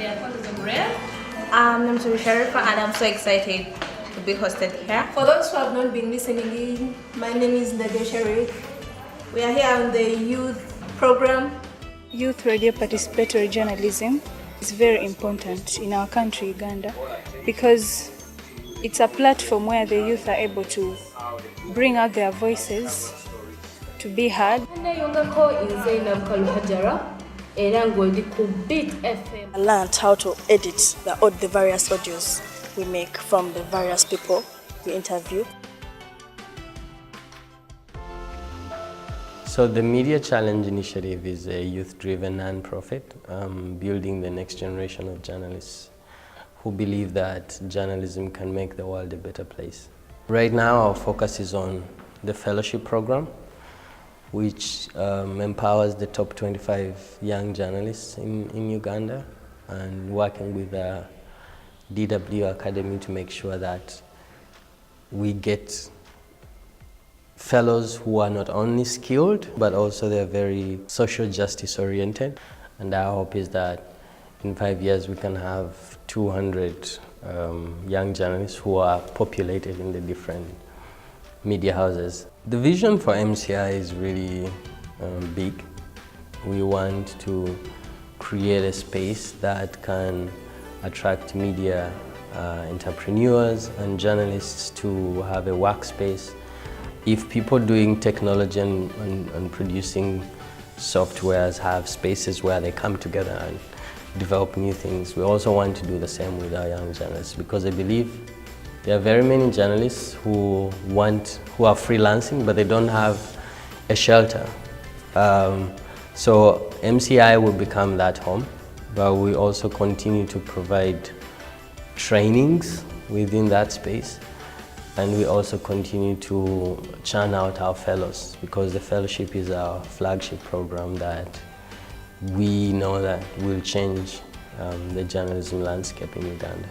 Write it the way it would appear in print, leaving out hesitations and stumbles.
I'm Sharifa and I'm so excited to be hosted here. For those who have not been listening in, my name is Nadia Sharif. We are here on the youth program. Youth radio participatory journalism is very important in our country, Uganda, because it's a platform where the youth are able to bring out their voices to be heard. I learned how to edit the various audios we make from the various people we interview. So the Media Challenge Initiative is a youth-driven non-profit building the next generation of journalists who believe that journalism can make the world a better place. Right now our focus is on the fellowship program, which empowers the top 25 young journalists in Uganda, and working with the DW Akademie to make sure that we get fellows who are not only skilled, but also they're very social justice oriented. And our hope is that in 5 years we can have 200 young journalists who are populated in the different media houses. The vision for MCI is really big. We want to create a space that can attract media entrepreneurs and journalists to have a workspace. If people doing technology and producing softwares have spaces where they come together and develop new things, we also want to do the same with our young journalists, because I believe there are very many journalists who are freelancing, but they don't have a shelter. So MCI will become that home, but we also continue to provide trainings within that space. And we also continue to churn out our fellows, because the fellowship is our flagship program that we know that will change the journalism landscape in Uganda.